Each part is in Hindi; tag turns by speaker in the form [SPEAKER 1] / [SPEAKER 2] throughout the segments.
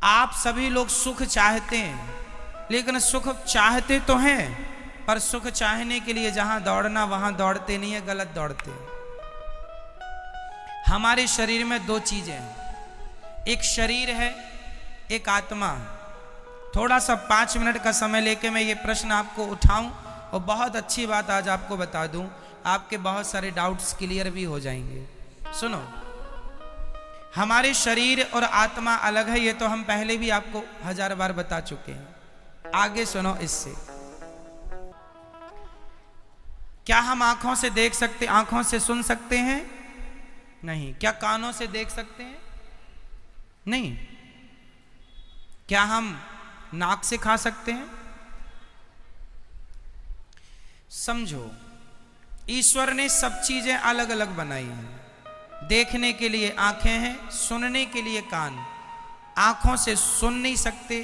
[SPEAKER 1] आप सभी लोग सुख चाहते हैं, लेकिन सुख चाहते तो हैं, पर सुख चाहने के लिए जहां दौड़ना वहां दौड़ते नहीं है, गलत दौड़ते हैं। हमारे शरीर में दो चीजें हैं, एक शरीर है, एक आत्मा है। थोड़ा सा 5 मिनट का समय लेके मैं ये प्रश्न आपको उठाऊं और बहुत अच्छी बात आज आपको बता दूं, आपके बहुत सारे डाउट्स क्लियर भी हो जाएंगे। सुनो, हमारे शरीर और आत्मा अलग है, ये तो हम पहले भी आपको 1000 बार बता चुके हैं। आगे सुनो इससे। क्या हम आंखों से देख सकते, आंखों से सुन सकते हैं? नहीं। क्या कानों से देख सकते हैं? नहीं। क्या हम नाक से खा सकते हैं? समझो, ईश्वर ने सब चीजें अलग अलग बनाई हैं। देखने के लिए आंखें हैं, सुनने के लिए कान। आंखों से सुन नहीं सकते,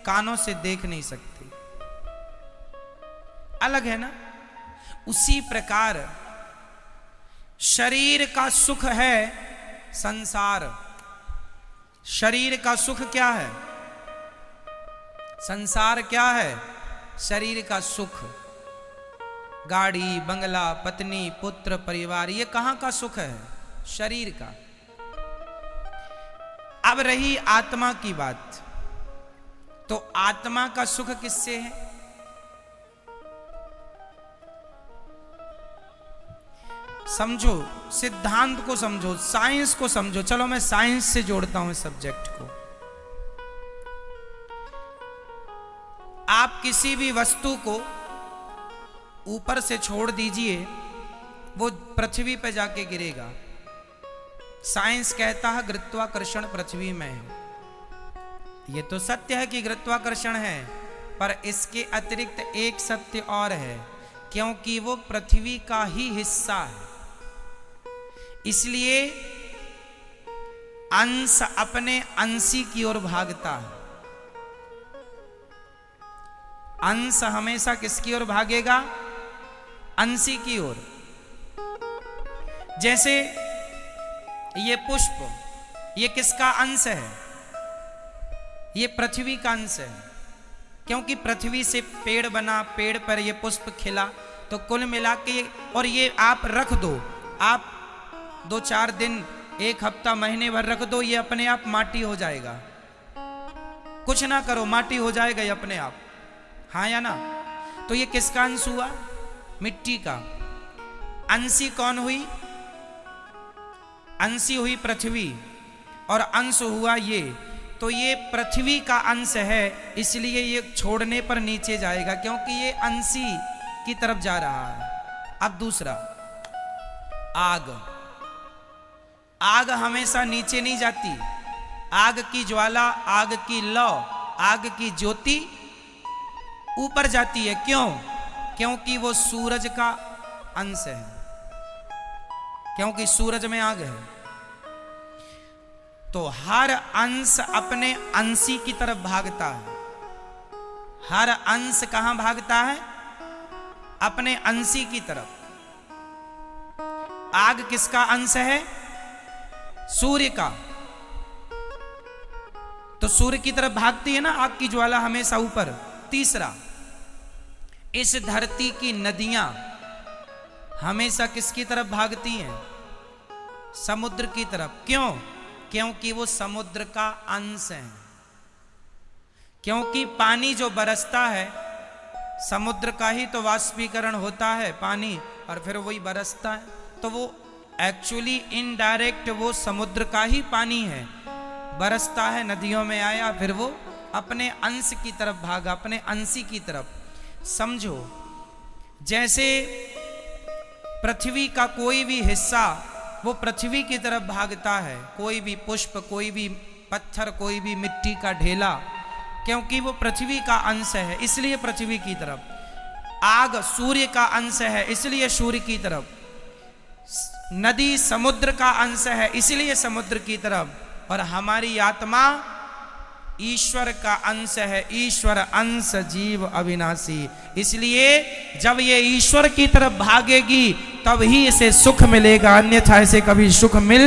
[SPEAKER 1] कानों से देख नहीं सकते, अलग है ना। उसी प्रकार शरीर का सुख है संसार। शरीर का सुख क्या है? संसार क्या है? शरीर का सुख। गाड़ी, बंगला, पत्नी, पुत्र, परिवार, ये कहां का सुख है? शरीर का। अब रही आत्मा की बात, तो आत्मा का सुख किससे है? समझो, सिद्धांत को समझो, साइंस को समझो। चलो मैं साइंस से जोड़ता हूं इस सब्जेक्ट को। आप किसी भी वस्तु को ऊपर से छोड़ दीजिए, वो पृथ्वी पर जाके गिरेगा। साइंस कहता है गुरुत्वाकर्षण पृथ्वी में है। ये तो सत्य है कि गुरुत्वाकर्षण है, पर इसके अतिरिक्त एक सत्य और है, क्योंकि वो पृथ्वी का ही हिस्सा है। इसलिए अंश अपने अंशी की ओर भागता है। अंश हमेशा किसकी ओर भागेगा? अंशी की ओर। जैसे ये पुष्प, ये किसका अंश है? ये पृथ्वी का अंश है, क्योंकि पृथ्वी से पेड़ बना, पेड़ पर ये पुष्प खिला। तो कुल मिला के, और ये आप रख दो, आप 2-4 दिन, 1 हफ्ता, महीने भर रख दो, ये अपने आप माटी हो जाएगा। कुछ ना करो, माटी हो जाएगा ये अपने आप, हाँ या ना। तो ये किसका अंश हुआ? मिट्टी का। अंशी कौन हुई? अंशी हुई पृथ्वी, और अंश हुआ ये। तो ये पृथ्वी का अंश है, इसलिए ये छोड़ने पर नीचे जाएगा, क्योंकि ये अंशी की तरफ जा रहा है। अब दूसरा, आग। आग हमेशा नीचे नहीं जाती। आग की ज्वाला, आग की लौ, आग की ज्योति ऊपर जाती है। क्यों? क्योंकि वो सूरज का अंश है, क्योंकि सूरज में आग है। तो हर अंश अपने अंशी की तरफ भागता है। हर अंश कहां भागता है? अपने अंशी की तरफ। आग किसका अंश है? सूर्य का। तो सूर्य की तरफ भागती है ना आग की ज्वाला हमेशा ऊपर। तीसरा, इस धरती की नदियां हमेशा किसकी तरफ भागती हैं? समुद्र की तरफ। क्यों? क्योंकि वो समुद्र का अंश है। क्योंकि पानी जो बरसता है, समुद्र का ही तो वाष्पीकरण होता है पानी, और फिर वही बरसता है। तो वो एक्चुअली इनडायरेक्ट वो समुद्र का ही पानी है, बरसता है, नदियों में आया, फिर वो अपने अंश की तरफ भागा, अपने अंशी की तरफ। समझो, जैसे पृथ्वी का कोई भी हिस्सा वो पृथ्वी की तरफ भागता है, कोई भी पुष्प, कोई भी पत्थर, कोई भी मिट्टी का ढेला, क्योंकि वो पृथ्वी का अंश है, इसलिए पृथ्वी की तरफ। आग सूर्य का अंश है, इसलिए सूर्य की तरफ। नदी समुद्र का अंश है, इसलिए समुद्र की तरफ। और हमारी आत्मा ईश्वर का अंश है, ईश्वर अंश जीव अविनाशी। इसलिए जब ये ईश्वर की तरफ भागेगी तब ही इसे सुख मिलेगा, अन्यथा इसे कभी सुख मिल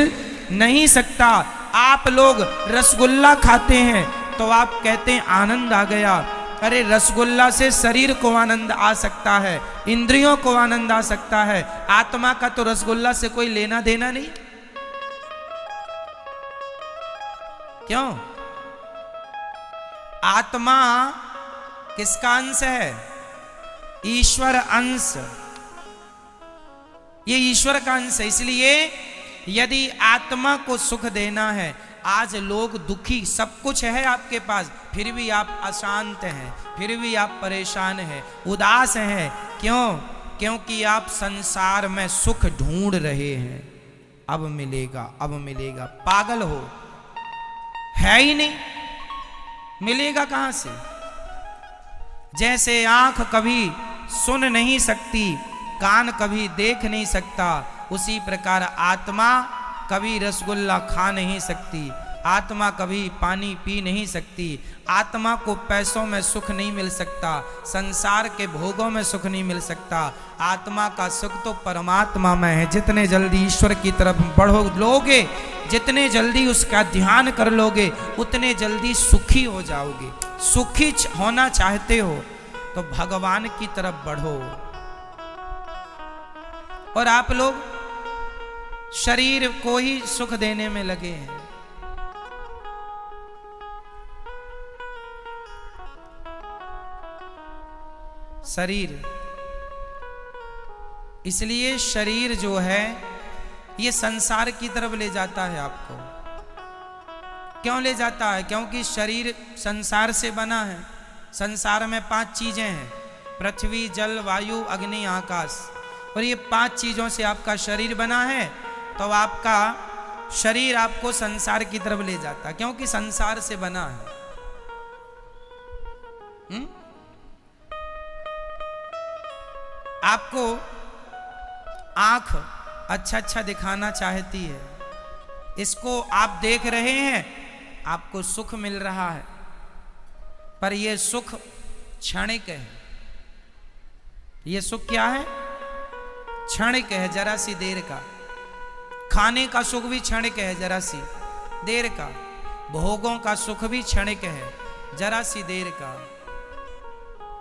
[SPEAKER 1] नहीं सकता। आप लोग रसगुल्ला खाते हैं, तो आप कहते हैं आनंद आ गया। अरे रसगुल्ला से शरीर को आनंद आ सकता है, इंद्रियों को आनंद आ सकता है, आत्मा का तो रसगुल्ला से कोई लेना देना नहीं। क्यों? आत्मा किसका अंश है? ईश्वर अंश। ये ईश्वर का अंश है। इसलिए यदि आत्मा को सुख देना है, आज लोग दुखी, सब कुछ है आपके पास, फिर भी आप अशांत हैं, फिर भी आप परेशान हैं, उदास हैं। क्यों? क्योंकि आप संसार में सुख ढूंढ रहे हैं। अब मिलेगा, अब मिलेगा। पागल हो, है ही नहीं, मिलेगा कहां से? जैसे आंख कभी सुन नहीं सकती, कान कभी देख नहीं सकता, उसी प्रकार आत्मा कभी रसगुल्ला खा नहीं सकती, आत्मा कभी पानी पी नहीं सकती, आत्मा को पैसों में सुख नहीं मिल सकता, संसार के भोगों में सुख नहीं मिल सकता। आत्मा का सुख तो परमात्मा में है। जितने जल्दी ईश्वर की तरफ बढ़ो लोगे, जितने जल्दी उसका ध्यान कर लोगे, उतने जल्दी सुखी हो जाओगे। सुखी होना चाहते हो तो भगवान की तरफ बढ़ो। और आप लोग शरीर को ही सुख देने में लगे हैं। शरीर, इसलिए शरीर जो है ये संसार की तरफ ले जाता है आपको। क्यों ले जाता है? क्योंकि शरीर संसार से बना है। संसार में 5 चीजें हैं, पृथ्वी, जल, वायु, अग्नि, आकाश, और ये 5 चीजों से आपका शरीर बना है। तो आपका शरीर आपको संसार की तरफ ले जाता है, क्योंकि संसार से बना है। आपको आंख अच्छा अच्छा दिखाना चाहती है, इसको आप देख रहे हैं, आपको सुख मिल रहा है, पर यह सुख क्षणिक है। यह सुख क्या है? क्षणिक है, जरा सी देर का। खाने का सुख भी क्षणिक है, जरा सी देर का। भोगों का सुख भी क्षणिक है, जरा सी देर का।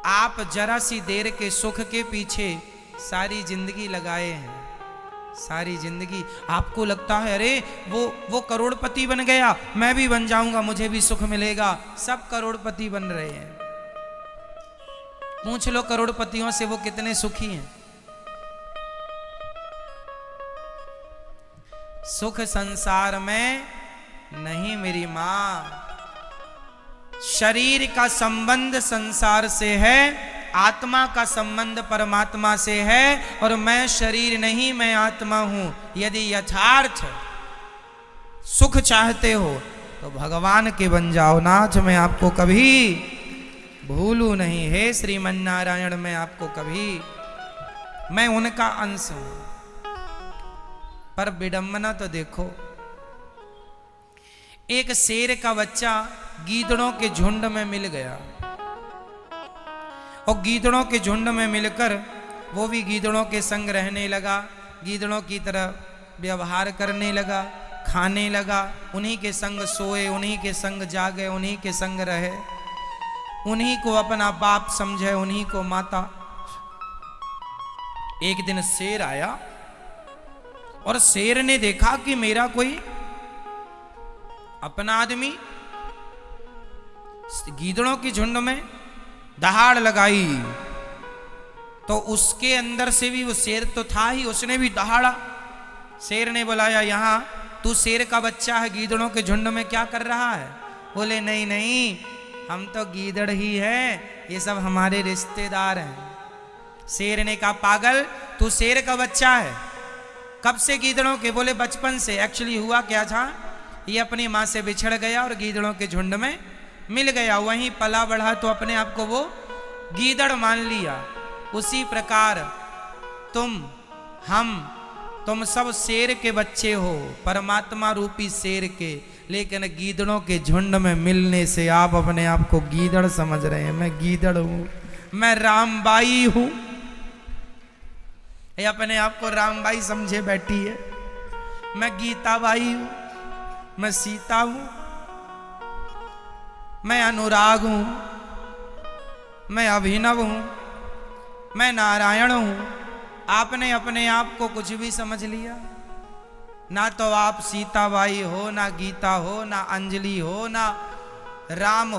[SPEAKER 1] आप जरा सी देर के सुख के पीछे सारी जिंदगी लगाए हैं। सारी जिंदगी आपको लगता है अरे वो करोड़पति बन गया, मैं भी बन जाऊंगा, मुझे भी सुख मिलेगा। सब करोड़पति बन रहे हैं। पूछ लो करोड़पतियों से वो कितने सुखी हैं। सुख संसार में नहीं मेरी मां। शरीर का संबंध संसार से है, आत्मा का संबंध परमात्मा से है। और मैं शरीर नहीं, मैं आत्मा हूं। यदि यथार्थ सुख चाहते हो तो भगवान के बन जाओ। नाथ मैं आपको कभी भूलू नहीं, हे श्रीमन्नारायण मैं आपको कभी, मैं उनका अंश हूं। पर विडंबना तो देखो, एक शेर का बच्चा गीदड़ों के झुंड में मिल गया, और गीदड़ों के झुंड में मिलकर वो भी गीदड़ों के संग रहने लगा, गीदड़ों की तरह व्यवहार करने लगा, खाने लगा, उन्हीं के संग सोए, उन्हीं के संग जागे, उन्हीं के संग रहे, उन्हीं को अपना बाप समझे, उन्हीं को माता। एक दिन शेर आया और शेर ने देखा कि मेरा कोई अपना आदमी गीदड़ों की झुंड में दहाड़ लगाई, तो उसके अंदर से भी वो शेर तो था ही, उसने भी दहाड़ा। शेर ने बुलाया, यहां तू शेर का बच्चा है, गीदड़ों के झुंड में क्या कर रहा है? बोले नहीं नहीं, हम तो गीदड़ ही हैं, ये सब हमारे रिश्तेदार हैं। शेर ने कहा पागल, तू शेर का बच्चा है, कब से गीदड़ों के? बोले बचपन से। एक्चुअली हुआ क्या था, ये अपनी माँ से बिछड़ गया और गीदड़ों के झुंड में मिल गया, वहीं पला बढ़ा तो अपने आप को वो गीदड़ मान लिया। उसी प्रकार तुम सब शेर के बच्चे हो, परमात्मा रूपी शेर के, लेकिन गीदड़ों के झुंड में मिलने से आप अपने आप को गीदड़ समझ रहे हैं। मैं गीदड़ हूं, मैं रामबाई हूं, ये अपने आप को रामबाई समझे बैठी है। मैं गीताबाई हूं, मैं सीता हूं। मैं अनुराग हूं, मैं अभिनव हूं, मैं नारायण हूं। आपने अपने आप को कुछ भी समझ लिया। ना तो आप सीताबाई हो, ना गीता हो, ना अंजलि हो, ना राम हो।